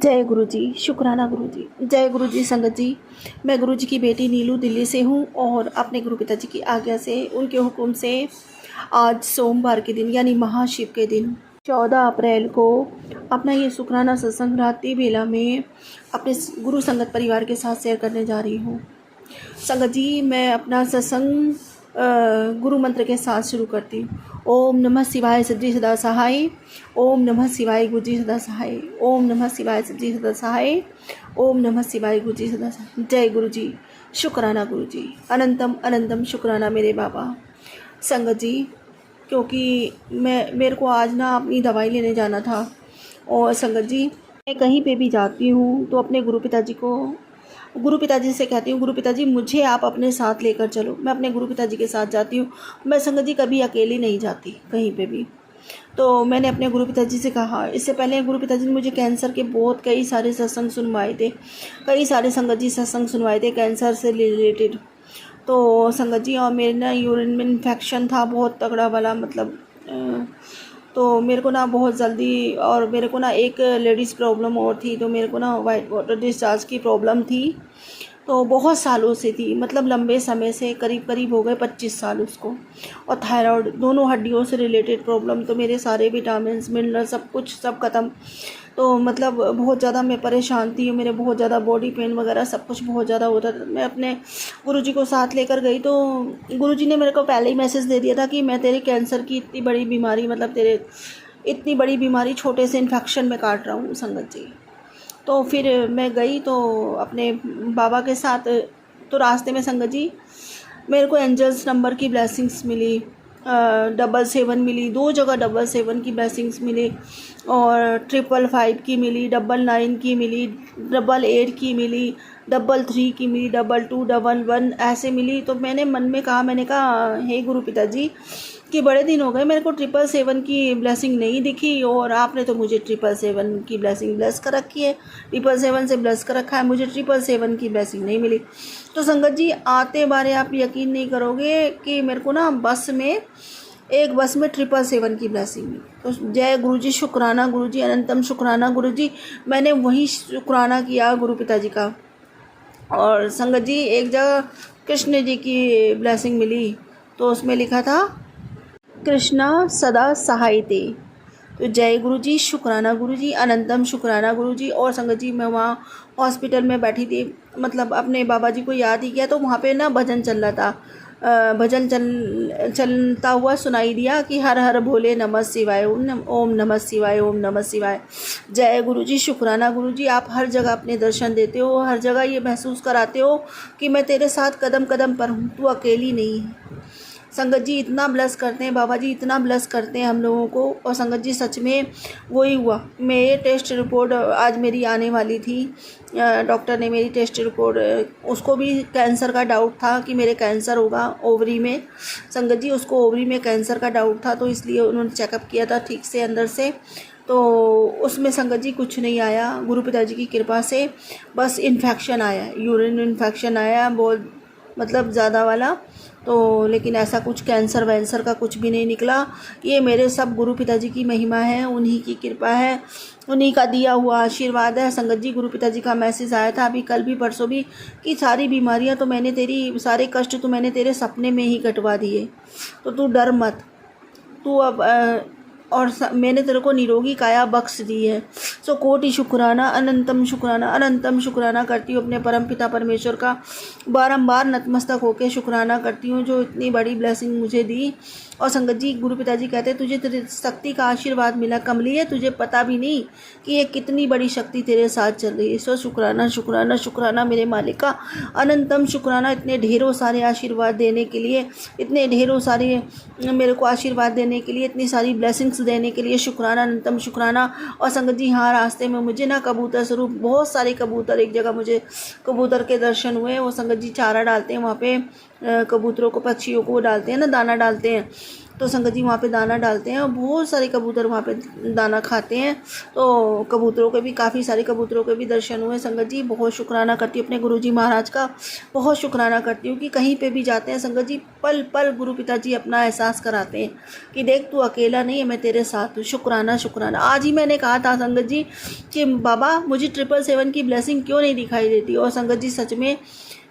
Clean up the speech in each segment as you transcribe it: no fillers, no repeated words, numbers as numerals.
जय गुरु जी। शुक्राना गुरु जी। जय गुरु जी। संगत जी, मैं गुरु जी की बेटी नीलू दिल्ली से हूँ और अपने गुरु पिताजी की आज्ञा से, उनके हुक्म से आज सोमवार के दिन यानी महाशिव के दिन 14 अप्रैल को अपना ये शुक्राना सत्संग रात्रि बेला में अपने गुरु संगत परिवार के साथ शेयर करने जा रही हूँ। संगत जी, मैं अपना सत्संग गुरु मंत्र के साथ शुरू करती हूँ। ओम नमः शिवाय सज्जी सदा सहाय। ओम नमः शिवाय गुरुजी सदा सहाय। ओम नमः शिवाय सज्जी सदा सहाय। ओम नमः शिवाय गुरुजी सदा सहाय। जय गुरु जी। शुक्राना गुरु जी। अनंतम अनंतम शुक्राना मेरे बाबा। संगत जी, क्योंकि मेरे को आज ना अपनी दवाई लेने जाना था और संगत जी, मैं कहीं पे भी जाती हूँ तो अपने गुरु पिताजी से कहती हूँ, गुरु पिताजी मुझे आप अपने साथ लेकर चलो। मैं अपने गुरु पिताजी के साथ जाती हूँ। मैं संगत जी कभी अकेली नहीं जाती कहीं पे भी। तो मैंने अपने गुरु पिताजी से कहा, इससे पहले गुरु पिताजी ने मुझे कैंसर के कई सारे सत्संग सुनवाए थे, कई सारे संगत जी सत्संग सुनवाए थे कैंसर से रिलेटेड। तो संगत जी, और मेरे ना यूरिन में इन्फेक्शन था बहुत तगड़ा वाला, मतलब तो मेरे को ना बहुत जल्दी, और मेरे को ना एक लेडीज़ प्रॉब्लम और थी, तो मेरे को ना वाइट वाटर डिस्चार्ज की प्रॉब्लम थी। तो बहुत सालों से थी, मतलब लंबे समय से, करीब करीब हो गए 25 साल उसको। और थायराइड, दोनों हड्डियों से रिलेटेड प्रॉब्लम, तो मेरे सारे विटामिन मिनरल सब कुछ सब ख़त्म। तो मतलब बहुत ज़्यादा मैं परेशान थी, मेरे बहुत ज़्यादा बॉडी पेन वगैरह सब कुछ बहुत ज़्यादा होता था। मैं अपने गुरुजी को साथ लेकर गई तो गुरुजी ने मेरे को पहले ही मैसेज दे दिया था कि मैं तेरे कैंसर की इतनी बड़ी बीमारी, मतलब तेरे इतनी बड़ी बीमारी छोटे से इन्फेक्शन में काट रहा हूँ संगत जी। तो फिर मैं गई तो अपने बाबा के साथ, तो रास्ते में संगत जी मेरे को एंजल्स नंबर की ब्लेसिंग्स मिली, 777 मिली, 2 जगह 777 की ब्लेसिंग्स मिली, और 555 की मिली, 99 की मिली, 88 की मिली, 33 की मिली, 22, 11 ऐसे मिली। तो मैंने मन में कहा, मैंने कहा हे गुरु पिताजी कि बड़े दिन हो गए मेरे को 777 की ब्लेसिंग नहीं दिखी, और आपने तो मुझे 777 की ब्लेसिंग ब्लेस कर रखी है, 777 से ब्लेस कर रखा है, मुझे 777 की ब्लेसिंग नहीं मिली। तो संगत जी, आते बारे आप यकीन नहीं करोगे कि मेरे को ना एक बस में 777 की ब्लेसिंग मिली। तो जय गुरु जी। शुक्राना गुरु जी। अनंतम शुक्राना गुरु जी। मैंने वही शुक्राना किया गुरु पिताजी का। और संगत जी, एक जगह कृष्ण जी की ब्लेसिंग मिली, तो उसमें लिखा था कृष्णा सदा सहायते। तो जय गुरु जी। शुक्राना गुरु जी। अनंतम शुक्राना गुरु जी। और संगत जी, मैं वहाँ हॉस्पिटल में बैठी थी, मतलब अपने बाबा जी को याद ही किया, तो वहाँ पे ना भजन चल रहा था। भजन चलता हुआ सुनाई दिया कि हर हर भोले नमः शिवाय, ओम नमः शिवाय, ओम नमः शिवाय। जय गुरु जी। शुक्राना गुरु जी। आप हर जगह अपने दर्शन देते हो, हर जगह ये महसूस कराते हो कि मैं तेरे साथ कदम कदम पर हूँ, तू अकेली नहीं है। संगत जी इतना ब्लेस करते हैं बाबा जी, इतना ब्लेस करते हैं हम लोगों को। और संगत जी, सच में वही हुआ। मेरे टेस्ट रिपोर्ट आज मेरी आने वाली थी, डॉक्टर ने मेरी टेस्ट रिपोर्ट, उसको भी कैंसर का डाउट था कि मेरे कैंसर होगा ओवरी में। संगत जी, उसको ओवरी में कैंसर का डाउट था, तो इसलिए उन्होंने चेकअप किया था ठीक से अंदर से। तो उसमें संगत जी कुछ नहीं आया गुरु पिताजी की कृपा से, बस इन्फेक्शन आया, यूरिन इन्फेक्शन आया बहुत, मतलब ज़्यादा वाला। तो लेकिन ऐसा कुछ कैंसर वैंसर का कुछ भी नहीं निकला। ये मेरे सब गुरु पिताजी की महिमा है, उन्हीं की कृपा है, उन्हीं का दिया हुआ आशीर्वाद है। संगत जी, गुरु पिताजी का मैसेज आया था अभी कल भी परसों भी कि सारी बीमारियां तो मैंने तेरी, सारे कष्ट तो मैंने तेरे सपने में ही कटवा दिए, तो तू डर मत, तू अब और मैंने तेरे को निरोगी काया बख्श दी है। सो कोटि शुक्राना, अनंतम शुक्राना, अनंतम शुक्राना करती हूँ अपने परम पिता परमेश्वर का। बारंबार नतमस्तक होकर शुक्राना करती हूँ जो इतनी बड़ी ब्लेसिंग मुझे दी। और संगत जी, गुरु पिताजी कहते हैं तुझे तेरी शक्ति का आशीर्वाद मिला कमली है, तुझे पता भी नहीं कि ये कितनी बड़ी शक्ति तेरे साथ चल रही है। सो शुक्राना शुक्राना शुक्राना मेरे मालिक का। अनंतम शुक्राना इतने ढेरों सारे आशीर्वाद देने के लिए, इतने ढेरों सारे मेरे को आशीर्वाद देने के लिए, इतनी सारी ब्लेसिंग्स देने के लिए शुक्राना, अनंतम शुक्राना। और संगत जी, हाँ, रास्ते में मुझे ना कबूतर स्वरूप बहुत सारे कबूतर, एक जगह मुझे कबूतर के दर्शन हुए। वो संगत जी चारा डालते हैं वहाँ पे, कबूतरों को, पक्षियों को वो डालते हैं ना, दाना डालते हैं, तो संगत जी वहाँ पे दाना डालते हैं और बहुत सारे कबूतर वहाँ पे दाना खाते हैं। तो कबूतरों के भी, काफ़ी सारे कबूतरों के भी दर्शन हुए संगत जी। बहुत शुक्राना करती हूँ अपने गुरुजी महाराज का, बहुत शुक्राना करती हूँ कि कहीं पे भी जाते हैं संगत जी, पल पल गुरु पिताजी अपना एहसास कराते हैं कि देख तू अकेला नहीं है, मैं तेरे साथ हूँ। शुक्राना शुक्राना। आज ही मैंने कहा था संगत जी कि बाबा मुझे 777 की ब्लेसिंग क्यों नहीं दिखाई देती, और संगत जी सच में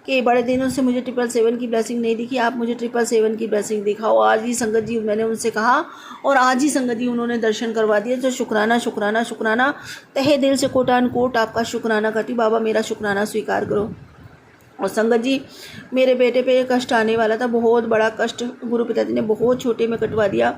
कि बड़े दिनों से मुझे 777 की ब्लेसिंग नहीं दिखी, आप मुझे 777 की ब्लेसिंग दिखाओ। आज ही संगत जी मैंने उनसे कहा और आज ही संगत जी उन्होंने दर्शन करवा दिए। तो शुक्राना शुक्राना शुक्राना, तहे दिल से कोटान कोट आपका शुक्राना करती हूँ। बाबा मेरा शुक्राना स्वीकार करो। और संगत जी मेरे बेटे पे कष्ट आने वाला था, बहुत बड़ा कष्ट गुरु पिताजी ने बहुत छोटे में कटवा दिया,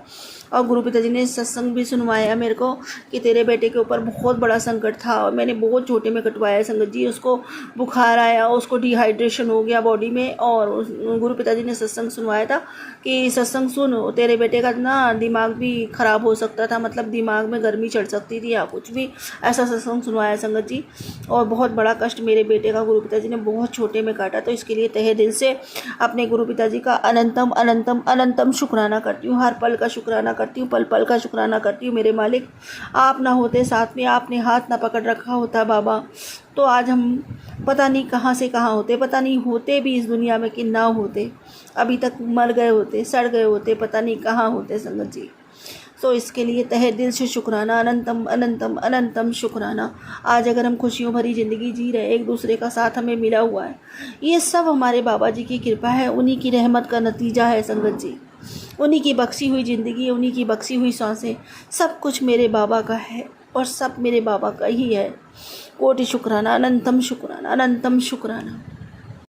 और गुरु पिताजी ने सत्संग भी सुनवाया मेरे को कि तेरे बेटे के ऊपर बहुत बड़ा संकट था, और मैंने बहुत छोटे में कटवाया संगत जी। उसको बुखार आया, उसको डिहाइड्रेशन हो गया बॉडी में, और गुरु पिताजी ने सत्संग सुनवाया था कि सत्संग सुन, तेरे बेटे का ना दिमाग भी ख़राब हो सकता था, मतलब दिमाग में गर्मी चढ़ सकती थी या कुछ भी, ऐसा सत्संग सुनवाया संगत जी। और बहुत बड़ा कष्ट मेरे बेटे का गुरु पिताजी ने बहुत छोटे में काटा। तो इसके लिए तहे दिल से अपने गुरु पिताजी का अनंतम अनंतम अनंतम शुक्राना करती हूँ। हर पल का शुक्राना करती हूँ, पल पल का शुक्राना करती हूँ। मेरे मालिक आप ना होते साथ में, आपने हाथ ना पकड़ रखा होता बाबा, तो आज हम पता नहीं कहाँ से कहाँ होते, पता नहीं होते भी इस दुनिया में कि ना होते, अभी तक मर गए होते, सड़ गए होते, पता नहीं कहाँ होते संगत जी। तो इसके लिए तहे दिल से शुक्राना, अनंतम अनंतम अनंतम शुक्राना। आज अगर हम खुशियों भरी ज़िंदगी जी रहे, एक दूसरे का साथ हमें मिला हुआ है, ये सब हमारे बाबा जी की कृपा है, उन्हीं की रहमत का नतीजा है संगत जी। उन्हीं की बख्शी हुई ज़िंदगी, उन्हीं की बख्शी हुई सांसें, सब कुछ मेरे बाबा का है और सब मेरे बाबा का ही है। कोटि शुक्राना, अनंतम शुक्राना, अनंतम शुक्राना।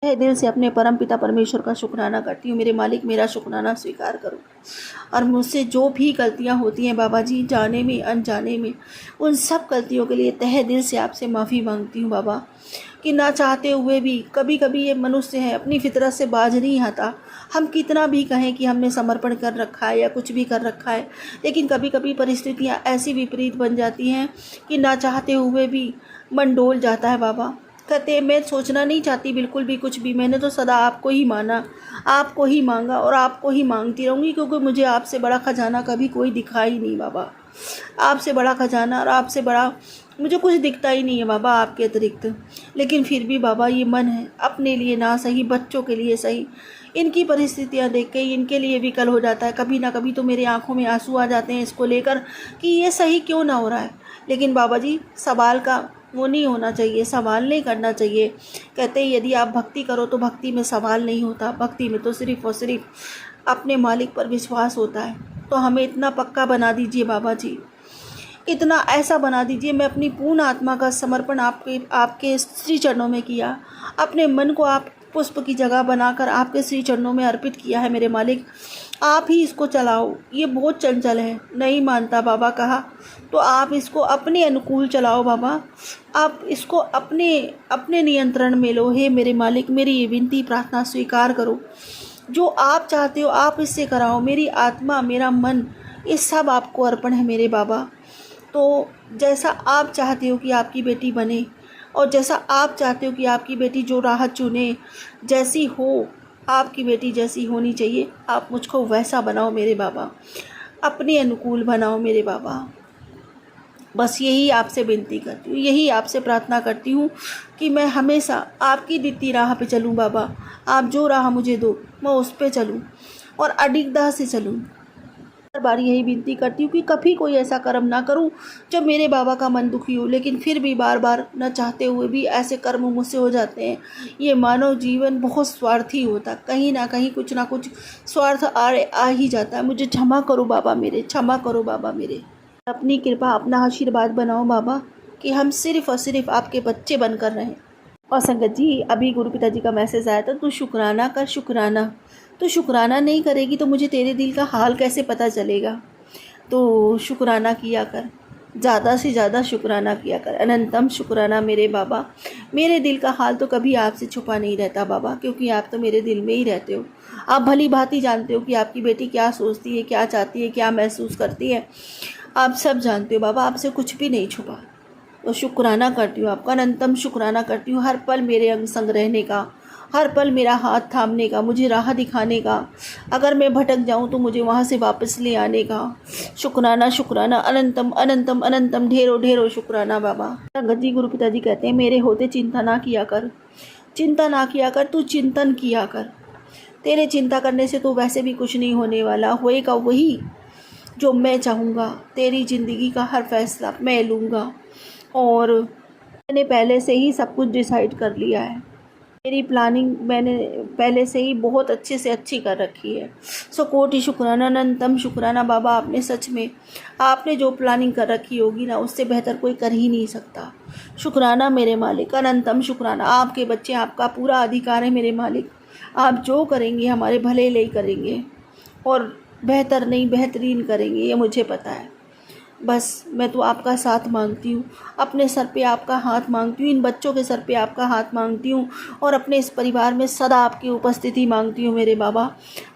मैं दिल से अपने परम पिता परमेश्वर का शुक्राना करती हूँ। मेरे मालिक मेरा शुक्राना स्वीकार करो, और मुझसे जो भी गलतियाँ होती हैं बाबा जी, जाने में अनजाने में, उन सब गलतियों के लिए तहे दिल से आपसे माफ़ी मांगती हूँ बाबा, कि ना चाहते हुए भी कभी कभी ये मनुष्य है, अपनी फितरत से बाज नहीं आता। हम कितना भी कहें कि हमने समर्पण कर रखा है या कुछ भी कर रखा है, लेकिन कभी कभी परिस्थितियाँ ऐसी विपरीत बन जाती हैं कि ना चाहते हुए भी मन डोल जाता है बाबा। कहते मैं सोचना नहीं चाहती बिल्कुल भी कुछ भी, मैंने तो सदा आपको ही माना, आपको ही मांगा और आपको ही मांगती रहूँगी, क्योंकि मुझे आपसे बड़ा खजाना कभी कोई दिखा ही नहीं बाबा। आपसे बड़ा खजाना और आपसे बड़ा मुझे कुछ दिखता ही नहीं है बाबा आपके अतिरिक्त। लेकिन फिर भी बाबा ये मन है, अपने लिए ना सही, बच्चों के लिए सही, इनकी परिस्थितियाँ देख के इनके लिए विकल हो जाता है। कभी ना कभी तो मेरे आंखों में आंसू आ जाते हैं इसको लेकर कि ये सही क्यों ना हो रहा है। लेकिन बाबा जी सवाल का वो नहीं होना चाहिए, सवाल नहीं करना चाहिए। कहते हैं यदि आप भक्ति करो तो भक्ति में सवाल नहीं होता, भक्ति में तो सिर्फ़ और सिर्फ अपने मालिक पर विश्वास होता है। तो हमें इतना पक्का बना दीजिए बाबा जी, इतना ऐसा बना दीजिए। मैं अपनी पूर्ण आत्मा का समर्पण आपके श्री चरणों में किया, अपने मन को आप पुष्प की जगह बनाकर आपके श्री चरणों में अर्पित किया है। मेरे मालिक आप ही इसको चलाओ, ये बहुत चंचल है, नहीं मानता बाबा कहा, तो आप इसको अपने अनुकूल चलाओ बाबा, आप इसको अपने नियंत्रण में लो। हे मेरे मालिक मेरी ये विनती प्रार्थना स्वीकार करो, जो आप चाहते हो आप इससे कराओ। मेरी आत्मा मेरा मन ये सब आपको अर्पण है मेरे बाबा। तो जैसा आप चाहते हो कि आपकी बेटी बने, और जैसा आप चाहते हो कि आपकी बेटी जो राह चुने, जैसी हो आपकी बेटी जैसी होनी चाहिए, आप मुझको वैसा बनाओ मेरे बाबा, अपने अनुकूल बनाओ मेरे बाबा। बस यही आपसे विनती करती हूँ, यही आपसे प्रार्थना करती हूँ कि मैं हमेशा आपकी दी राह पे चलूँ बाबा। आप जो राह मुझे दो मैं उस पे चलूँ और अडिगता से चलूँ। हर बार यही विनती करती हूँ कि कभी कोई ऐसा कर्म ना करूँ जो मेरे बाबा का मन दुखी हो, लेकिन फिर भी बार बार न चाहते हुए भी ऐसे कर्म मुझसे हो जाते हैं। ये मानव जीवन बहुत स्वार्थी होता, कहीं ना कहीं कुछ ना कुछ स्वार्थ आ ही जाता है। मुझे क्षमा करो बाबा मेरे, क्षमा करो बाबा मेरे। अपनी कृपा अपना आशीर्वाद बनाओ बाबा कि हम सिर्फ़ और सिर्फ आपके बच्चे बनकर रहें। और संगत जी अभी गुरु पिताजी का मैसेज आया था, तू शुक्राना कर शुक्राना। तो शुक्राना नहीं करेगी तो मुझे तेरे दिल का हाल कैसे पता चलेगा। तो शुक्राना किया कर, ज़्यादा से ज़्यादा शुक्राना किया कर, अनंतम शुक्राना मेरे बाबा। मेरे दिल का हाल तो कभी आपसे छुपा नहीं रहता बाबा, क्योंकि आप तो मेरे दिल में ही रहते हो। आप भली भांति जानते हो कि आपकी बेटी क्या सोचती है, क्या चाहती है, क्या महसूस करती है, आप सब जानते हो बाबा, आपसे कुछ भी नहीं छुपा। तो शुक्राना करती हूँ आपका, अनंतम शुक्राना करती हूँ हर पल मेरे अंग संग रहने का, हर पल मेरा हाथ थामने का, मुझे राह दिखाने का, अगर मैं भटक जाऊं तो मुझे वहां से वापस ले आने का। शुक्राना शुक्राना, अनंतम अनंतम अनंतम, ढेरों ढेरों शुक्राना बाबा। संगत जी, गुरु पिताजी कहते हैं मेरे होते चिंता ना किया कर, चिंता ना किया कर, तू चिंतन किया कर। तेरे चिंता करने से तो वैसे भी कुछ नहीं होने वाला, होएगा वही जो मैं चाहूँगा। तेरी ज़िंदगी का हर फैसला मैं लूँगा और मैंने पहले से ही सब कुछ डिसाइड कर लिया है। मेरी प्लानिंग मैंने पहले से ही बहुत अच्छे से अच्छी कर रखी है। सो कोटि शुक्राना, अनंतम शुक्राना बाबा। आपने सच में, आपने जो प्लानिंग कर रखी होगी ना, उससे बेहतर कोई कर ही नहीं सकता। शुक्राना मेरे मालिक, अनंतम शुक्राना। आपके बच्चे, आपका पूरा अधिकार है मेरे मालिक। आप जो करेंगे हमारे भले लिए करेंगे और बेहतर नहीं बेहतरीन करेंगे, ये मुझे पता है। बस मैं तो आपका साथ मांगती हूँ, अपने सर पे आपका हाथ मांगती हूँ, इन बच्चों के सर पे आपका हाथ मांगती हूँ और अपने इस परिवार में सदा आपकी उपस्थिति मांगती हूँ मेरे बाबा।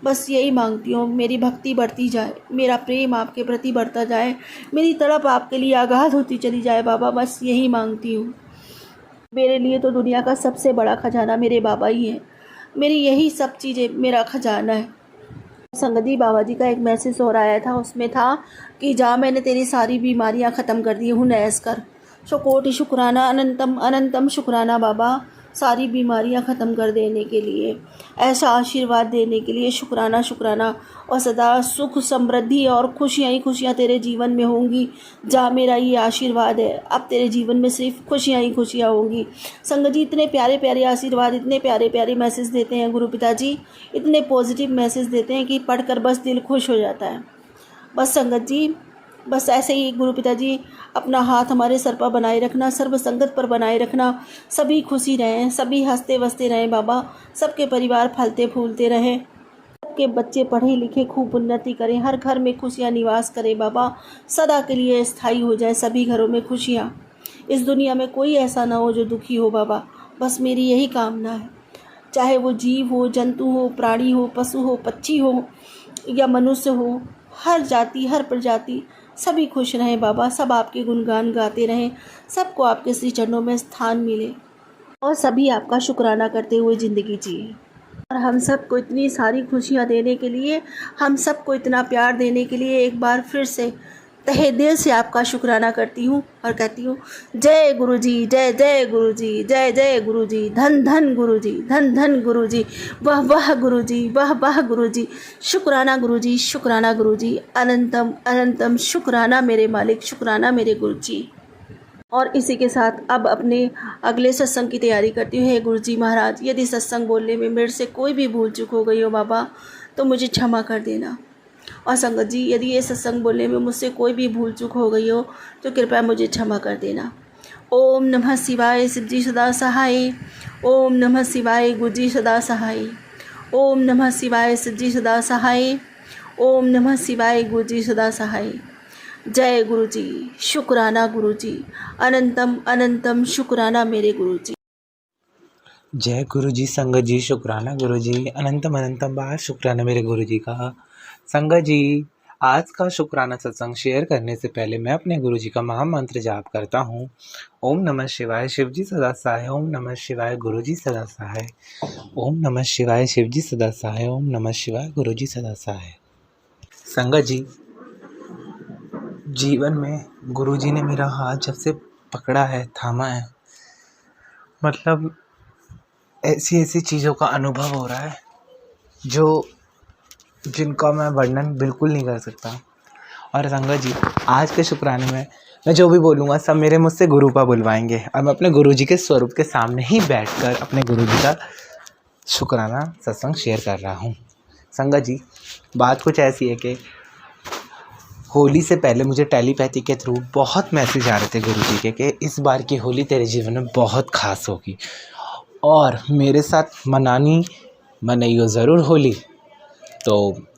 बस यही मांगती हूँ, मेरी भक्ति बढ़ती जाए, मेरा प्रेम आपके प्रति बढ़ता जाए, मेरी तड़प आपके लिए आगाध होती चली जाए बाबा। बस यही मांगती हूँ। मेरे लिए तो दुनिया का सबसे बड़ा खजाना मेरे बाबा ही हैं। मेरी यही सब चीज़ें मेरा खजाना है। संगत जी, बाबा जी का एक मैसेज और आया था, उसमें था कि जा, मैंने तेरी सारी बीमारियां ख़त्म कर दी हूँ, नैस कर। सो कोटि शुक्राना, अनंतम अनंतम शुक्राना बाबा, सारी बीमारियां ख़त्म कर देने के लिए, ऐसा आशीर्वाद देने के लिए शुक्राना शुक्राना। और सदा सुख समृद्धि और खुशियाँ ही खुशियाँ तेरे जीवन में होंगी। जा, मेरा ये आशीर्वाद है, अब तेरे जीवन में सिर्फ खुशियाँ ही खुशियाँ होंगी। संगत जी, इतने प्यारे प्यारे आशीर्वाद, इतने प्यारे प्यारे मैसेज देते हैं गुरु पिताजी, इतने पॉजिटिव मैसेज देते हैं कि पढ़कर बस दिल खुश हो जाता है। बस संगत जी, बस ऐसे ही गुरु पिताजी अपना हाथ हमारे सर पर बनाए रखना, सर्व संगत पर बनाए रखना। सभी खुशी रहें, सभी हंसते वसते रहें बाबा, सबके परिवार फलते फूलते रहें, सबके बच्चे पढ़े लिखे खूब उन्नति करें, हर घर में खुशियाँ निवास करें बाबा, सदा के लिए स्थायी हो जाए सभी घरों में खुशियाँ। इस दुनिया में कोई ऐसा ना हो जो दुखी हो बाबा, बस मेरी यही कामना है। चाहे वो जीव हो, जंतु हो, प्राणी हो, पशु हो, पक्षी हो या मनुष्य हो, हर जाति हर प्रजाति सभी खुश रहें बाबा, सब आपके गुणगान गाते रहें, सबको आपके श्री चरणों में स्थान मिले और सभी आपका शुक्राना करते हुए ज़िंदगी जिए। और हम सबको इतनी सारी खुशियाँ देने के लिए, हम सबको इतना प्यार देने के लिए एक बार फिर से तहे दिल से आपका शुक्राना करती हूँ और कहती हूँ, जय गुरुजी, जय जय गुरुजी, जय जय गुरुजी, धन धन गुरुजी, धन धन गुरुजी, वाह वाह गुरुजी, वाह वाह गुरुजी, शुक्राना गुरुजी, शुक्राना गुरुजी, अनंतम अनंतम शुक्राना मेरे मालिक, शुक्राना मेरे गुरुजी। और इसी के साथ अब अपने अगले सत्संग की तैयारी करती हूँ। हे गुरुजी महाराज, यदि सत्संग बोलने में मेरे से कोई भी भूल चूक हो गई हो बाबा, तो मुझे क्षमा कर देना। और संगत जी, यदि ये सत्संग बोलने में मुझसे कोई भी भूल चूक हो गई हो तो कृपया मुझे क्षमा कर देना। ओम नमः शिवाय, शिवजी सदा सहाय। ओम नमः शिवाय, गुरुजी सदा सहाय। ओम नमः शिवाय, शिवजी सदा सहाय। ओम नमः शिवाय, गुरुजी सदा सहाय। जय गुरुजी, शुक्राना गुरुजी, अनंतम अनंतम शुक्राना मेरे गुरुजी। जय गुरुजी। संगत जी, शुक्राना गुरुजी, अनंतम अनंतम बार शुक्राना मेरे गुरुजी का। संगत जी, आज का शुक्राना सत्संग शेयर करने से पहले मैं अपने गुरुजी का महामंत्र जाप करता हूँ। ओम नमः शिवाय, शिवजी सदा सहाय। ओम नमः शिवाय, गुरुजी सदा सहाय। ओम नमः शिवाय, शिवजी सदा सहाय। ओम नमः शिवाय, गुरुजी सदा सहाय। संगत जी, जीवन में गुरुजी ने मेरा हाथ जब से पकड़ा है, थामा है, मतलब ऐसी ऐसी चीज़ों का अनुभव हो रहा है जिनका मैं वर्णन बिल्कुल नहीं कर सकता। और संगत जी, आज के शुक्राने में मैं जो भी बोलूँगा सब मेरे मुझसे गुरुपा बुलवाएंगे और मैं अपने गुरुजी के स्वरूप के सामने ही बैठकर अपने गुरुजी का शुक्राना सत्संग शेयर कर रहा हूँ। संगत जी, बात कुछ ऐसी है कि होली से पहले मुझे टेलीपैथी के थ्रू बहुत मैसेज आ रहे थे गुरुजी के कि इस बार की होली तेरे जीवन में बहुत खास होगी और मेरे साथ मनाइयो ज़रूर होली। तो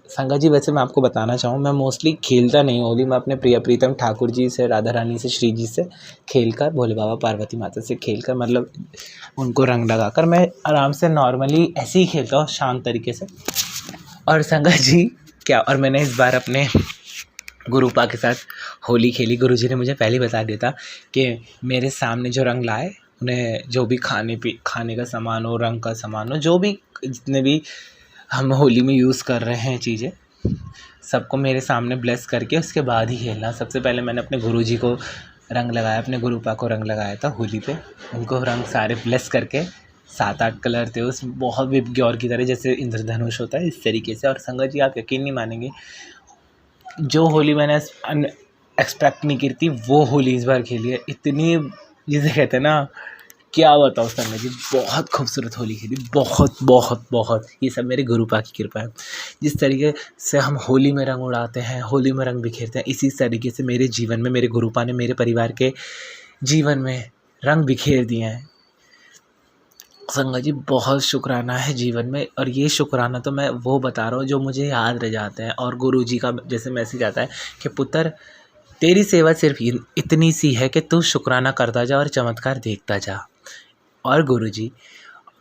संगत जी, वैसे मैं आपको बताना चाहूँ, मैं मोस्टली खेलता नहीं होली। मैं अपने प्रिय प्रीतम ठाकुर जी से, राधा रानी से, श्री जी से खेलकर, भोले बाबा पार्वती माता से खेलकर, मतलब उनको रंग लगाकर मैं आराम से नॉर्मली ऐसे ही खेलता हूँ, शांत तरीके से। और संगत जी और मैंने इस बार अपने गुरुपा के साथ होली खेली। गुरुजी ने मुझे पहले बता दिया था कि मेरे सामने जो रंग लाए उन्हें जो भी खाने का सामान हो, रंग का सामान हो, जो भी जितने भी हम होली में यूज़ कर रहे हैं चीज़ें, सबको मेरे सामने ब्लेस करके उसके बाद ही खेलना। सबसे पहले मैंने अपने गुरुजी को रंग लगाया, अपने गुरुपा को रंग लगाया था होली पे। उनको रंग सारे ब्लेस करके 7-8 कलर थे उसमें, बहुत विबग्योर की तरह, जैसे इंद्रधनुष होता है इस तरीके से। और संगत जी आप यकीन नहीं मानेंगे, जो होली मैंने एक्सपेक्ट नहीं की थी वो होली इस बार खेली है। इतनी, जिसे कहते हैं ना, क्या बताओ संगत जी, बहुत खूबसूरत होली खेली, बहुत बहुत बहुत। ये सब मेरे गुरुपा की कृपा है। जिस तरीके से हम होली में रंग उड़ाते हैं, होली में रंग बिखेरते हैं, इसी तरीके से मेरे जीवन में मेरे गुरुपा ने मेरे परिवार के जीवन में रंग बिखेर दिए हैं। संगत जी बहुत शुक्राना है जीवन में, और ये शुक्राना तो मैं वो बता रहा हूँ जो मुझे याद रह जाते हैं। और गुरुजी का जैसे मैसेज आता है कि पुत्र, तेरी सेवा सिर्फ इतनी सी है कि तू शुक्राना करता जा और चमत्कार देखता जा। और गुरुजी,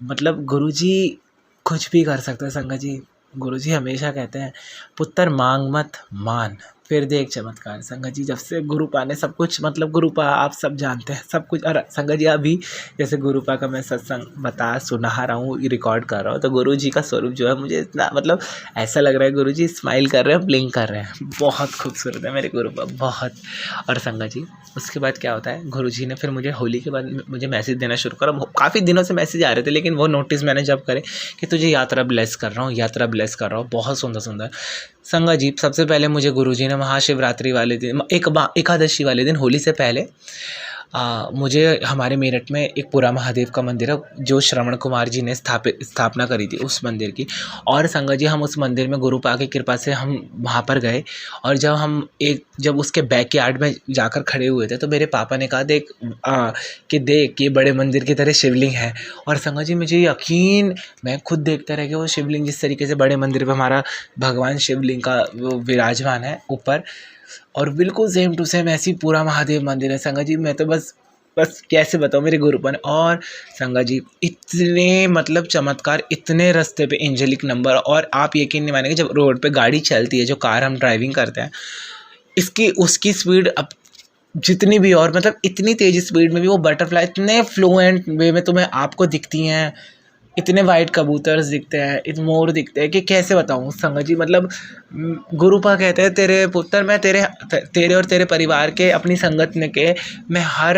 मतलब गुरुजी कुछ भी कर सकते हैं संगत जी। गुरुजी हमेशा कहते हैं, पुत्र मांग मत, मान, फिर देख चमत्कार। संगत जी जब से गुरुपा ने सब कुछ, मतलब गुरुपा आप सब जानते हैं सब कुछ। और संगत जी अभी जैसे गुरुपा का मैं सत्संग सुना रहा हूँ, रिकॉर्ड कर रहा हूँ, तो गुरुजी का स्वरूप जो है मुझे इतना, मतलब ऐसा लग रहा है गुरुजी स्माइल कर रहे हैं, ब्लिंक कर रहे हैं। बहुत खूबसूरत है मेरे गुरुपा, बहुत। और संगत जी उसके बाद क्या होता है, गुरुजी ने फिर मुझे होली के बाद मुझे मैसेज देना शुरू करा। काफ़ी दिनों से मैसेज आ रहे थे, लेकिन वो नोटिस मैंने जब करे कि तुझे यात्रा ब्लेस कर रहा हूँ, यात्रा ब्लेस कर रहा हूँ, बहुत सुंदर सुंदर। संगत जी सबसे पहले मुझे गुरुजी ने महाशिवरात्रि वाले दिन, एकादशी वाले दिन, होली से पहले मुझे हमारे मेरठ में एक पूरा महादेव का मंदिर है जो श्रवण कुमार जी ने स्थापना करी थी उस मंदिर की। और संगत जी हम उस मंदिर में गुरुपा की कृपा से हम वहाँ पर गए, और जब उसके बैक यार्ड में जाकर खड़े हुए थे तो मेरे पापा ने कहा, देख ये बड़े मंदिर की तरह शिवलिंग है। और संगत जी मुझे यकीन, मैं खुद देखता रह गया वो शिवलिंग, जिस तरीके से बड़े मंदिर पर हमारा भगवान शिवलिंग का वो विराजमान है ऊपर, और बिल्कुल सेम टू सेम ऐसी पूरा महादेव मंदिर है। संगत जी मैं तो बस कैसे बताऊँ मेरे गुरुपा ने। और संगत जी इतने, मतलब चमत्कार, इतने रास्ते पे एंजेलिक नंबर। और आप यकीन नहीं मानेंगे, जब रोड पे गाड़ी चलती है, जो कार हम ड्राइविंग करते हैं, उसकी स्पीड अब जितनी भी, और मतलब इतनी तेज़ स्पीड में भी वो बटरफ्लाई इतने फ्लुएंट वे में तुम्हें आपको दिखती हैं, इतने वाइट कबूतर दिखते हैं, इतने मोर दिखते हैं कि कैसे बताऊँ संगत जी। मतलब गुरुपा कहते हैं, तेरे पुत्र, मैं तेरे और तेरे परिवार के, अपनी संगत में के मैं हर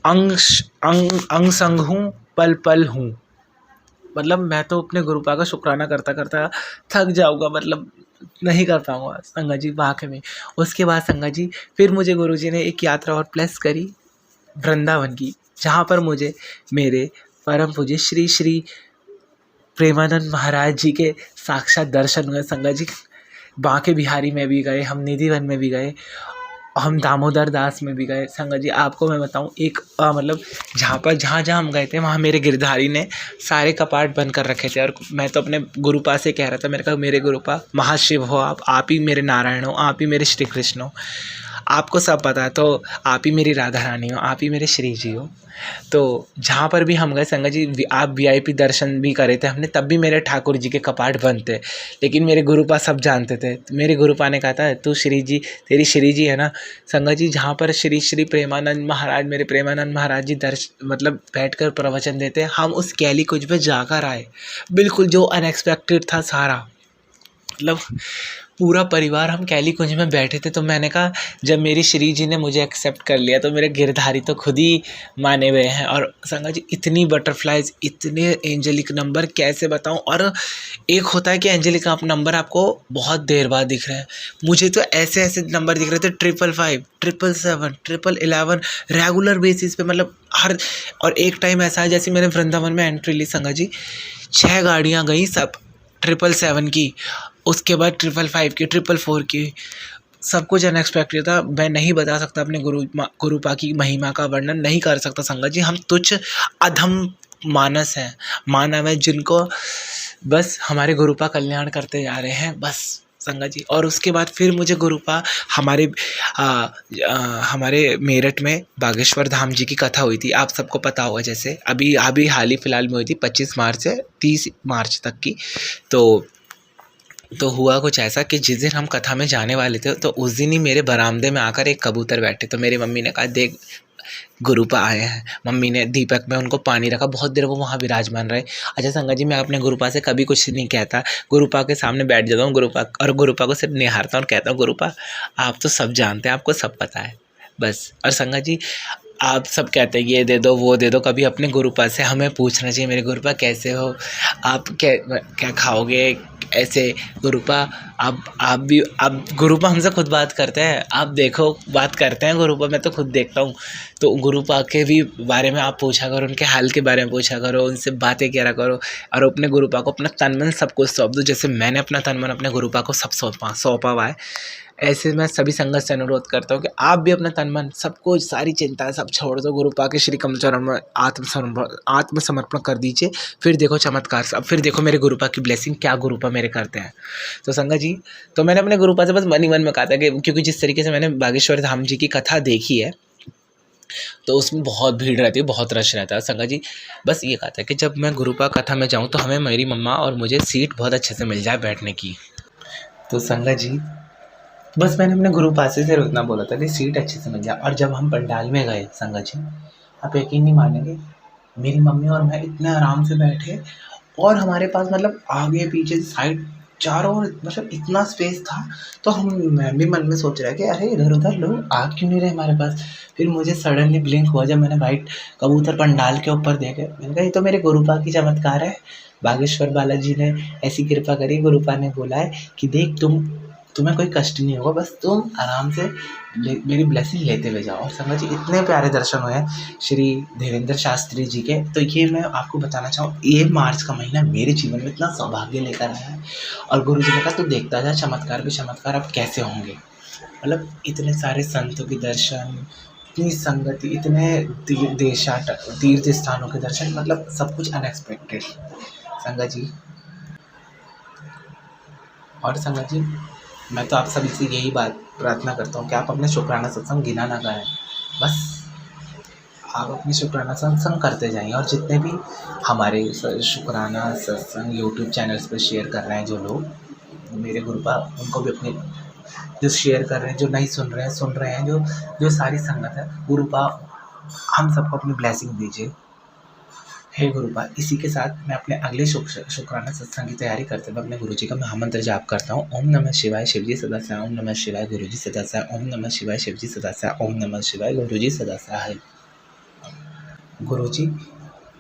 अंग संग हूँ, पल पल हूँ। मतलब मैं तो अपने गुरुपा का शुक्राना करता करता थक जाऊँगा, मतलब नहीं कर पाऊँगा संगत जी वाकई में। उसके बाद संगत जी फिर मुझे गुरुजी ने एक यात्रा और प्लस करी वृंदावन की, जहाँ पर मुझे मेरे परम पूज्य श्री श्री प्रेमानंद महाराज जी के साक्षात दर्शन हुए। संगत जी बांके बिहारी में भी गए, हम निधिवन में भी गए, हम दामोदर दास में भी गए। संगत जी आपको मैं बताऊं, एक मतलब जहाँ हम गए थे वहाँ मेरे गिरधारी ने सारे कपाट बंद कर रखे थे। और मैं तो अपने गुरुपा से कह रहा था, मेरे कहा मेरे गुरुपा महाशिव हो आप ही मेरे नारायण हो, आप ही मेरे श्री कृष्ण हो, आपको सब पता है, तो आप ही मेरी राधा रानी हो, आप ही मेरे श्री जी हो। तो जहाँ पर भी हम गए संगत जी, आप VIP दर्शन भी करे थे हमने, तब भी मेरे ठाकुर जी के कपाट बंद थे, लेकिन मेरे गुरुपा सब जानते थे। मेरे गुरुपा ने कहा था, तू श्री जी, तेरी श्री जी है ना। संगत जी जहाँ पर श्री श्री प्रेमानंद महाराज, मेरे प्रेमानंद महाराज जी मतलब बैठकर प्रवचन देते, हम उस कैली कुछ पे जाकर आए, बिल्कुल जो अनएक्सपेक्टेड था सारा। मतलब पूरा परिवार हम कैली कुंज में बैठे थे। तो मैंने कहा, जब मेरी श्री जी ने मुझे एक्सेप्ट कर लिया तो मेरे गिरधारी तो खुद ही माने हुए हैं। और संगत जी इतनी बटरफ्लाइज, इतने एंजेलिक नंबर, कैसे बताऊं। और एक होता है कि एंजेलिक नंबर आपको बहुत देर बाद दिख रहे हैं, मुझे तो ऐसे ऐसे नंबर दिख रहे थे, 555, 777, 1111 रेगुलर बेसिस पे, मतलब हर। और एक टाइम ऐसा है, जैसे मैंने वृंदावन में एंट्री ली संगत जी, 6 गाड़ियाँ गई, सब 777 की, उसके बाद 555 की, 444 की, सब कुछ अनएक्सपेक्टेड था। मैं नहीं बता सकता, अपने गुरुपा की महिमा का वर्णन नहीं कर सकता संगत जी। हम तुच्छ अधम मानस हैं, मानव हैं, जिनको बस हमारे गुरुपा कल्याण करते जा रहे हैं बस संगत जी। और उसके बाद फिर मुझे गुरुपा हमारे मेरठ में बागेश्वर धाम जी की कथा हुई थी, आप सबको पता होगा। जैसे अभी हाल ही फिलहाल में हुई थी 25 मार्च से 30 मार्च तक की। तो हुआ कुछ ऐसा कि जिस दिन हम कथा में जाने वाले थे, तो उस दिन ही मेरे बरामदे में आकर एक कबूतर बैठे। तो मेरी मम्मी ने कहा, देख गुरुपा आए हैं। मम्मी ने दीपक में उनको पानी रखा, बहुत देर वो वहाँ विराजमान रहे। अच्छा संगत जी, मैं अपने गुरुपा से कभी कुछ नहीं कहता, गुरुपा के सामने बैठ जाता हूँ गुरुपा को सिर्फ निहारता हूँ और कहता हूँ गुरुपा आप तो सब जानते हैं, आपको सब पता है बस। और संगत जी, आप सब कहते हैं ये दे दो वो दे दो, कभी अपने गुरुपा से हमें पूछना चाहिए, मेरे गुरुपा कैसे हो, आप क्या खाओगे, ऐसे गुरुपा आप भी, आप गुरुपा हमसे खुद बात करते हैं, आप देखो बात करते हैं गुरुपा, मैं तो खुद देखता हूँ। तो गुरुपा के भी बारे में आप पूछा करो, उनके हाल के बारे में पूछा करो, उनसे बातें करा करो और अपने गुरुपा को अपना तन मन सब कुछ सौंप दो। जैसे मैंने अपना तन मन अपने गुरुपा को सब सौंपा हुआ है, ऐसे मैं सभी संगत से अनुरोध करता हूँ कि आप भी अपना तन मन सब कुछ, सारी चिंताएं सब छोड़ दो, गुरुपा के श्री कमल चरण में आत्मसमर्पण कर दीजिए। फिर देखो चमत्कार, अब फिर देखो मेरे गुरुपा की ब्लेसिंग क्या गुरुपा मेरे करते हैं। तो संगत जी, तो मैंने अपने गुरुपा से बस मन ही मन में कहा था कि क्योंकि जिस तरीके से मैंने बागेश्वर धाम जी की कथा देखी है तो उसमें बहुत भीड़ रहती है, बहुत रश रहता है। संगत जी, बस ये कहा था कि जब मैं गुरुपा कथा में जाऊँ तो हमें मेरी मम्मा और मुझे सीट बहुत अच्छे से मिल जाए बैठने की। तो संगत जी, बस मैंने अपने गुरुपा से इतना बोला था कि सीट अच्छे से मिल जाए। और जब हम पंडाल में गए संगत जी, आप यकीन नहीं मानेंगे, मेरी मम्मी और मैं इतने आराम से बैठे और हमारे पास मतलब आगे पीछे साइड चारों ओर मतलब इतना स्पेस था। तो मैं भी मन में सोच रहा कि अरे इधर उधर लोग आ क्यों नहीं रहे हमारे पास। फिर मुझे सडनली ब्लिंक हुआ जब मैंने वाइट कबूतर पंडाल के ऊपर देखे, मैंने कहा ये तो मेरे गुरुपा की चमत्कार है, बागेश्वर बालाजी ने ऐसी कृपा करी। गुरुपा ने बोला है कि देख तुम्हें कोई कष्ट नहीं होगा, बस तुम आराम से मेरी ब्लेसिंग लेते हुए जाओ। और संगत जी, इतने प्यारे दर्शन हुए हैं श्री देवेंद्र शास्त्री जी के। तो ये मैं आपको बताना चाहूँ, ये मार्च का महीना मेरे जीवन में इतना सौभाग्य लेकर आया है। और गुरु जी ने कहा तू देखता जा चमत्कार भी चमत्कार अब कैसे होंगे। मतलब इतने सारे संतों के दर्शन, इतनी संगति, इतने तीर्थ स्थानों के दर्शन, मतलब सब कुछ अनएक्सपेक्टेड संगत जी। और संगत जी, मैं तो आप सभी से यही बात प्रार्थना करता हूँ कि आप अपने शुक्राना सत्संग गिना ना करें, बस आप अपनी शुक्राना सत्संग करते जाइए। और जितने भी हमारे शुक्राना सत्संग यूट्यूब चैनल्स पर शेयर कर रहे हैं जो लोग, मेरे गुरुपा उनको भी अपने जो शेयर कर रहे हैं, जो नहीं सुन रहे हैं, जो सारी संगत है, गुरुपा हम सबको अपनी ब्लेसिंग दीजिए। हे गुरुपा, इसी के साथ मैं अपने अगले शुक्राना सत्संग की तैयारी करते हुए अपने गुरुजी का महामंत्र जाप करता हूँ। ओम नमः शिवाय शिवजी सदा सहाय, ओम नमः शिवाय गुरुजी सदा सहाय, ओम नमः शिवाय शिवजी सदा सहाय, ओम नमः शिवाय गुरुजी सदा सहाय। गुरुजी,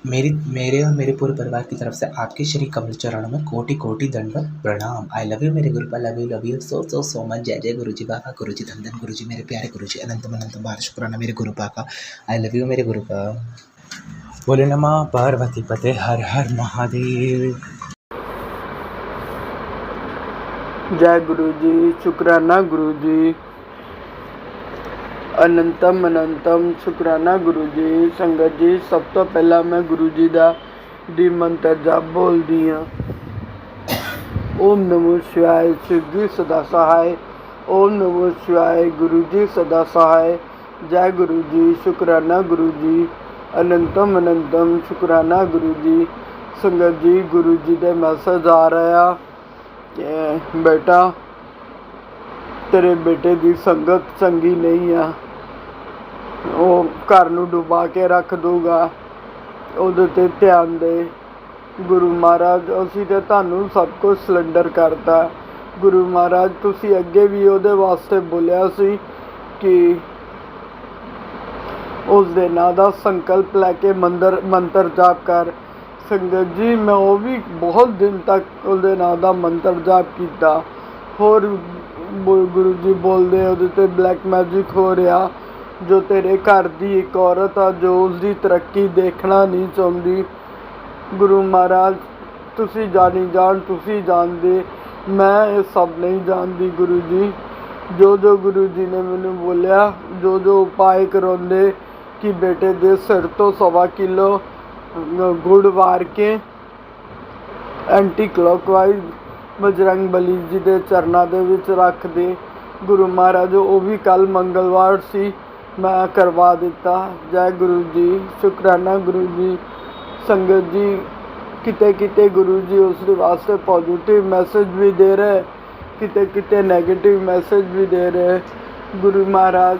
मेरे और मेरे पूरे परिवार की तरफ से आपके श्री कमल चरणों में कोटि कोटि दंडवत प्रणाम। आई लव यू मेरे गुरुपा, लव यू सो मच। जय जय गुरुजी बाबा, गुरुजी धन गुरुजी, मेरे प्यारे गुरुजी, अनंत बार शुक्राना मेरे गुरुपा का। आई लव यू मेरे गुरुपा। बोले नमः पार्वती पते, हर हर महादेव। जय गुरु जी, शुक्राना गुरु जी, अनंतम अनंतम शुक्राना गुरु जी। संगत जी, सब तो पहला मैं गुरु जी का दी मंत्र जाप बोल दी हाँ। ओम नमो शिवाय शिव जी सदा सहाय, ओम नमो शिवाय गुरु जी सदा सहाय। जय गुरु जी, शुक्राना गुरु जी, अनंतम अनंतम शुक्राना गुरु जी। संगत जी, गुरु जी का मैसेज आ रहा कि बेटा तेरे बेटे की संगत चंगी नहीं आ, वो घर नूं डुबा के रख दूगा, उहदे ते ध्यान दे। गुरु महाराज, असीं ते तुहानूं सब कुछ सिलेंडर करता। गुरु महाराज, तुसीं अगे भी उहदे वास्ते बोलिया सी कि उस दे नां दा संकल्प लैके मंत्र जाप कर। संगत जी, मैं वो भी बहुत दिन तक उसदे नां दा मंत्र जाप किया। होर गुरु जी बोलते उहदे ते ब्लैक मैजिक हो रहा, जो तेरे घर की एक औरत आ जो उसकी तरक्की देखना नहीं चाहती। गुरु महाराज, तुसी जानी जान, तुसी जानते, मैं ये सब नहीं जानती। गुरु जी, जो गुरु जी ने मैनू बोलिया, जो उपाय करवाते कि बेटे दे सिर तो 1.25 किलो गुड़ वार के एंटी क्लॉकवाइज बजरंग बली जी के चरणों के विच रख दे। गुरु महाराज, वो भी कल मंगलवार सी, मैं करवा दिता। जय गुरु जी, शुक्राना गुरु जी। संगत जी, किते किते गुरु जी उसके वास्ते पॉजिटिव मैसेज भी दे रहे, किते किते नेगेटिव मैसेज भी दे रहे। गुरु महाराज,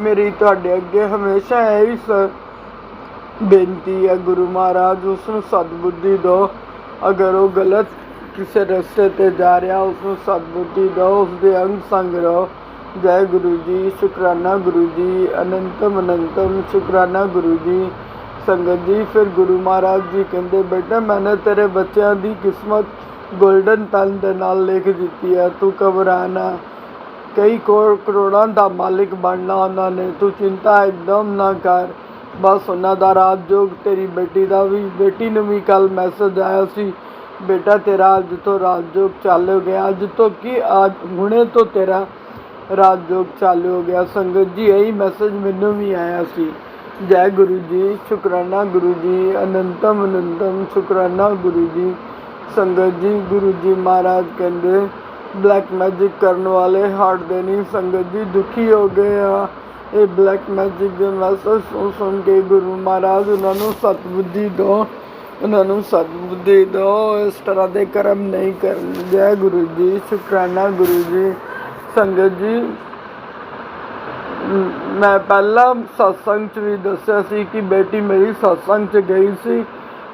ਮੇਰੀ ਤੁਹਾਡੇ ਅੱਗੇ ਹਮੇਸ਼ਾ ਇਹੀ ਬੇਨਤੀ ਹੈ ਗੁਰੂ ਮਹਾਰਾਜ ਉਸ ਨੂੰ ਸਤਿਬੁੱਧੀ ਦਿਓ। ਅਗਰ ਉਹ ਗਲਤ ਕਿਸੇ ਰਸਤੇ 'ਤੇ ਜਾ ਰਿਹਾ ਉਸ ਨੂੰ ਸਤਿਬੁੱਧੀ ਦਿਓ, ਉਸਦੇ ਅੰਗ ਸੰਗ ਰਹੋ। ਜੈ ਗੁਰੂ ਜੀ, ਸ਼ੁਕਰਾਨਾ ਗੁਰੂ ਜੀ, ਅਨੰਤਮ ਅਨੰਤਮ ਸ਼ੁਕਰਾਨਾ ਗੁਰੂ ਜੀ। ਸੰਗਤ ਜੀ ਫਿਰ ਗੁਰੂ ਮਹਾਰਾਜ ਜੀ ਕਹਿੰਦੇ ਬੇਟਾ ਮੈਨੇ ਤੇਰੇ ਬੱਚਿਆਂ ਦੀ ਕਿਸਮਤ ਗੋਲਡਨ ਪੈਨ ਦੇ ਨਾਲ ਲਿਖ ਦਿੱਤੀ ਹੈ, ਤੂੰ ਘਬਰਾ ਨਾ। ਕਈ ਕਰੋੜਾਂ ਦਾ ਮਾਲਿਕ ਬਣਨਾ ਉਹਨਾਂ ਨੇ, ਤੂੰ ਚਿੰਤਾ ਇੱਕਦਮ ਨਾ ਕਰ। ਬਸ ਉਹਨਾਂ ਦਾ ਰਾਜਯੋਗ ਤੇਰੀ ਬੇਟੀ ਨੂੰ ਵੀ ਕੱਲ੍ਹ ਮੈਸੇਜ ਆਇਆ ਸੀ ਬੇਟਾ ਤੇਰਾ ਅੱਜ ਤੋਂ ਰਾਜਯੋਗ ਚਾਲੂ ਹੋ ਗਿਆ। ਅੱਜ ਤੋਂ ਕੀ ਹੁਣੇ ਤੋਂ ਤੇਰਾ ਰਾਜਯੋਗ ਚਾਲੂ ਹੋ ਗਿਆ। ਸੰਗਤ ਜੀ ਇਹੀ ਮੈਸੇਜ ਮੈਨੂੰ ਵੀ ਆਇਆ ਸੀ। ਜੈ ਗੁਰੂ ਜੀ, ਸ਼ੁਕਰਾਨਾ ਗੁਰੂ ਜੀ, ਅਨੰਤਮ ਅਨੰਤਮ ਸ਼ੁਕਰਾਨਾ ਗੁਰੂ ਜੀ। ਸੰਗਤ ਜੀ ਗੁਰੂ ਜੀ ਮਹਾਰਾਜ ਕਹਿੰਦੇ ਬਲੈਕ ਮੈਜਿਕ ਕਰਨ ਵਾਲੇ ਹਟਦੇ ਨਹੀਂ। ਸੰਗਤ ਜੀ ਦੁਖੀ ਹੋ ਗਏ ਆ ਇਹ ਬਲੈਕ ਮੈਜਿਕ ਦੇ ਮੈਸੇਜ ਸੁਣ ਕੇ। ਗੁਰੂ ਮਹਾਰਾਜ ਉਹਨਾਂ ਨੂੰ ਸਤਿਬੁੱਧੀ ਦਿਓ, ਉਹਨਾਂ ਨੂੰ ਸਤਿਬੁੱਧੀ ਦਿਓ, ਇਸ ਤਰ੍ਹਾਂ ਦੇ ਕਰਮ ਨਹੀਂ ਕਰਨ। ਜੈ ਗੁਰੂ ਜੀ, ਸ਼ੁਕਰਾਨਾ ਗੁਰੂ ਜੀ। ਸੰਗਤ ਜੀ ਮੈਂ ਪਹਿਲਾਂ ਸਤਸੰਗ 'ਚ ਵੀ ਦੱਸਿਆ ਸੀ ਕਿ ਬੇਟੀ ਮੇਰੀ ਸਤਸੰਗ 'ਚ ਗਈ ਸੀ।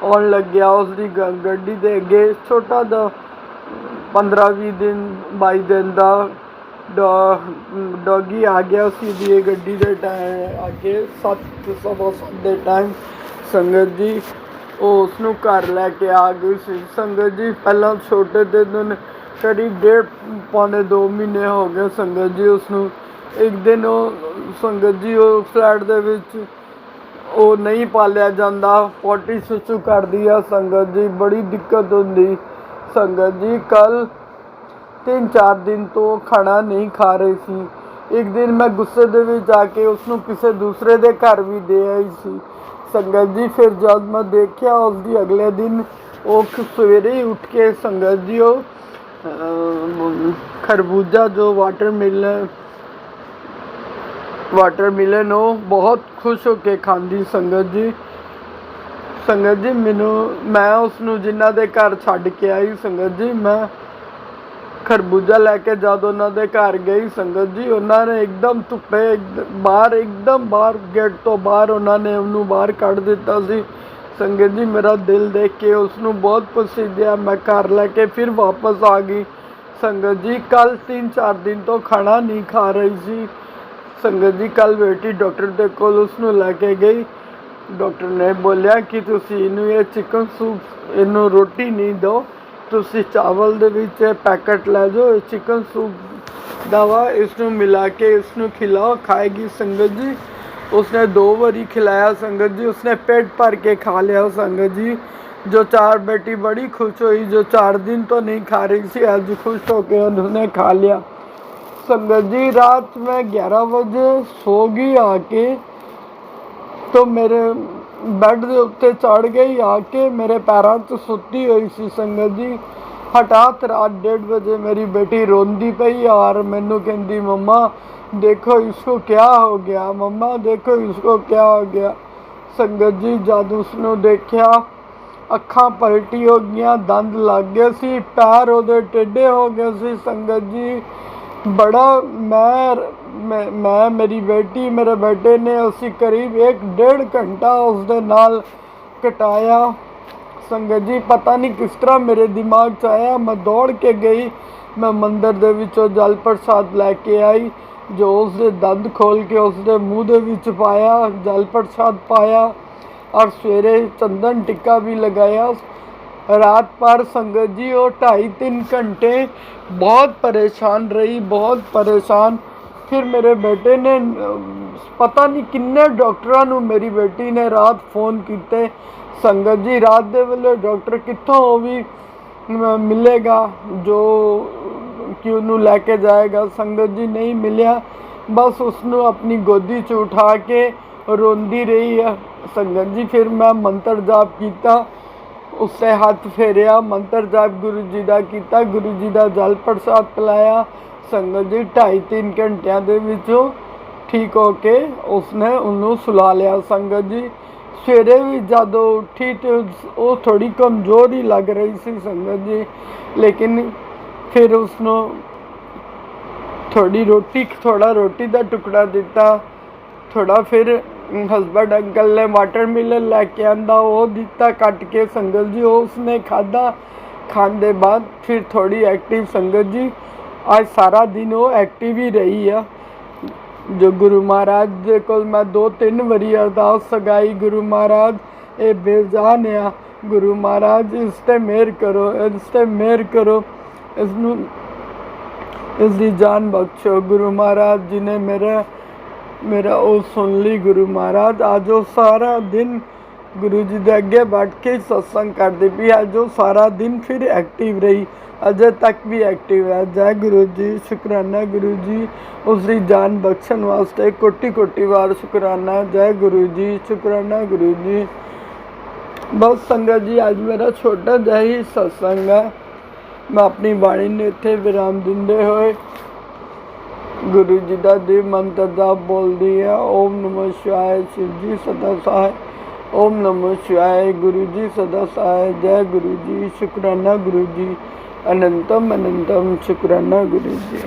ਆਉਣ ਲੱਗਿਆ ਉਸਦੀ ਗੱਡੀ ਦੇ ਅੱਗੇ ਛੋਟਾ ਜਿਹਾ 15-20 ਦਿਨ 22 ਦਿਨ ਦਾ ਡੌਗੀ ਆ ਗਿਆ ਸੀ ਦੀ ਗੱਡੀ ਦੇ ਟਾਈਮ ਅੱਗੇ 7:15 ਦੇ ਟਾਈਮ। ਸੰਗਤ ਜੀ ਉਹ ਉਸ ਨੂੰ ਘਰ ਲੈ ਕੇ ਆ ਗਈ ਸੀ। ਸੰਗਤ ਜੀ ਪਹਿਲਾਂ ਛੋਟੇ ਦੇ ਦਿਨ ਕਰੀਬ 1.5-2 ਮਹੀਨੇ ਹੋ ਗਏ। ਸੰਗਤ ਜੀ ਉਸਨੂੰ ਇੱਕ ਦਿਨ ਸੰਗਤ ਜੀ ਉਹ ਫਲੈਟ ਦੇ ਵਿੱਚ ਉਹ ਨਹੀਂ ਪਾਲਿਆ ਜਾਂਦਾ, ਪੋਟੀ ਸੁਸੂ ਕਰਦੀ ਆ। ਸੰਗਤ ਜੀ ਬੜੀ ਦਿੱਕਤ ਹੁੰਦੀ। ਸੰਗਤ ਜੀ ਕੱਲ੍ਹ 3-4 ਦਿਨ ਤੋਂ ਖਾਣਾ ਨਹੀਂ ਖਾ ਰਹੀ ਸੀ। ਇੱਕ ਦਿਨ ਮੈਂ ਗੁੱਸੇ ਦੇ ਵਿੱਚ ਆ ਕੇ ਉਸਨੂੰ ਕਿਸੇ ਦੂਸਰੇ ਦੇ ਘਰ ਵੀ ਦੇ ਆਈ ਸੀ। ਸੰਗਤ ਜੀ ਫਿਰ ਜਦ ਮੈਂ ਦੇਖਿਆ ਉਸਦੀ ਅਗਲੇ ਦਿਨ ਉਹ ਸਵੇਰੇ ਹੀ ਉੱਠ ਕੇ ਸੰਗਤ ਜੀ ਉਹ ਖਰਬੂਜਾ ਜੋ ਵਾਟਰਮੈਲਨ ਉਹ ਬਹੁਤ ਖੁਸ਼ ਹੋ ਕੇ ਖਾਂਦੀ। ਸੰਗਤ ਜੀ ਮੈਂ ਉਸਨੂੰ ਜਿਨ੍ਹਾਂ ਦੇ ਘਰ ਛੱਡ ਕੇ ਆਈ ਸੰਗਤ ਜੀ ਮੈਂ ਖਰਬੂਜਾ ਲੈ ਕੇ ਜਦ ਉਹਨਾਂ ਦੇ ਘਰ ਗਈ ਸੰਗਤ ਜੀ ਉਹਨਾਂ ਨੇ ਇੱਕਦਮ ਧੁੱਪੇ ਬਾਹਰ ਗੇਟ ਤੋਂ ਬਾਹਰ ਉਹਨਾਂ ਨੇ ਉਹਨੂੰ ਬਾਹਰ ਕੱਢ ਦਿੱਤਾ ਸੀ। ਸੰਗਤ ਜੀ ਮੇਰਾ ਦਿਲ ਦੇਖ ਕੇ ਉਸਨੂੰ ਬਹੁਤ ਪਸੰਦ ਆਇਆ। ਮੈਂ ਘਰ ਲੈ ਕੇ ਫਿਰ ਵਾਪਸ ਆ ਗਈ। ਸੰਗਤ ਜੀ ਕੱਲ੍ਹ 3-4 ਦਿਨ ਤੋਂ ਖਾਣਾ ਨਹੀਂ ਖਾ ਰਹੀ ਸੀ। ਸੰਗਤ ਜੀ ਕੱਲ੍ਹ ਬੇਟੀ ਡਾਕਟਰ ਦੇ ਕੋਲ ਉਸਨੂੰ ਲੈ ਕੇ ਗਈ। ਡਾਕਟਰ ਨੇ ਬੋਲਿਆ ਕਿ ਤੁਸੀਂ ਇਹਨੂੰ ਇਹ ਚਿਕਨ ਸੂਪ ਇਹਨੂੰ ਰੋਟੀ ਨਹੀਂ ਦਿਓ, ਤੁਸੀਂ ਚਾਵਲ ਦੇ ਵਿੱਚ ਪੈਕਟ ਲੈ ਜਾਓ, ਚਿਕਨ ਸੂਪ ਦਵਾ ਇਸਨੂੰ ਮਿਲਾ ਕੇ ਇਸਨੂੰ ਖਿਲਾਓ, ਖਾਏਗੀ। ਸੰਗਤ ਜੀ ਉਸਨੇ 2 ਵਾਰੀ ਖਿਲਾਇਆ। ਸੰਗਤ ਜੀ ਉਸਨੇ पेट भर के खा लिया। संगत जी जो बेटी बड़ी खुश हुई, जो 4 दिन तो नहीं खा रही थी, आज खुश होकर उन्होंने खा लिया। संगत जी रात में 11 बजे सो गई आके, तो मेरे बेड के उत्ते चढ़ गई आके मेरे पैरों से सुती हुई सी। संगत जी हठात रात 1:30 बजे मेरी बेटी रोंदी पई और मैनू कहती मम्मा देखो इसको क्या हो गया, मम्मा देखो इसको क्या हो गया। संगत जी जब उसनू देखा अखां पलटी हो गई, दंद लग गए सी, पैर उहदे टेढ़े हो गए सी। संगत जी बड़ा मैं मेरी बेटी मेरे बेटे ने असी करीब 1-1.5 घंटा उसदे नाल कटाया। संगत जी पता नहीं किस तरह मेरे दिमाग च आया, मैं दौड़ के गई, मैं मंदिर दे विचों जल प्रसाद लैके आई, जो उसदे दंद खोल के उसदे मूँह दे विच पाया, जल प्रसाद पाया और सवेरे चंदन टिक्का भी लगाया। रात पर संगत जी वो 2.5-3 घंटे बहुत परेशान रही, बहुत परेशान। फिर मेरे बेटे ने पता नहीं किन्ने डॉक्टरां नूं मेरी बेटी ने रात फ़ोन किए। संगत जी रात दे वेले डॉक्टर कित्थों भी मिलेगा जो कि उन्होंने लैके जाएगा। संगत जी नहीं मिलिया, बस उसनों अपनी गोदी च उठा के रोंदी रही है। संगत जी फिर मैं मंत्र जाप किया, उससे हाथ फेरिया, मंत्र जाप गुरु जी का किया, गुरु जी का जल प्रसाद पिलाया। संगत जी 2.5-3 घंटिया दे विचों ठीक होके उसने उन्होंने सुला लिया। संगत जी सवेरे भी जब उठी तो वो थोड़ी कमज़ोर ही लग रही सी संगत जी, लेकिन फिर उसनों थोड़ा रोटी का टुकड़ा दिता, थोड़ा फिर हस्बैंड अंकल ने वाटरमेलन लैके आंदा, वो दिता कट के संगत जी, वो उसने खादा। खाने के बाद फिर थोड़ी एक्टिव संगत जी, आज सारा दिन वो एक्टिव ही रही है। जो गुरु महाराज दे कोल मैं 2-3 बारी अरदास सगाई, गुरु महाराज ये बेजान आ, गुरु महाराज इस ते मेहर करो, इस ते मेहर करो, इसनू इसकी जान बख्शो। गुरु महाराज जी ने मेरा वो सुन ली। गुरु महाराज आज वो सारा दिन गुरु जी के अगे बैठ के सत्संग करती पी, आज वो सारा दिन फिर एक्टिव रही, अजे तक भी एक्टिव है। जय गुरु जी, शुक्राना गुरु जी, उसकी जान बख्शण वास्ते कोटि कोटि बार शुक्राना। जय गुरु जी, शुक्राना गुरु जी। बस संगत जी, आज मेरा छोटा जिहा ही सत्संग है। मैं अपनी बाणी ने इत्थे विराम दिंदे होए गुरु जी का दिव्य मंत्र जाप बोलती है। ओम नमः शिवाय, शिव जी सदा सहाय। ओम नमः शिवाय, गुरु जी सदा सहाय। जय गुरु जी, शुक्राना गुरु जी, अनंतम अनंतम शुक्राना गुरु जी।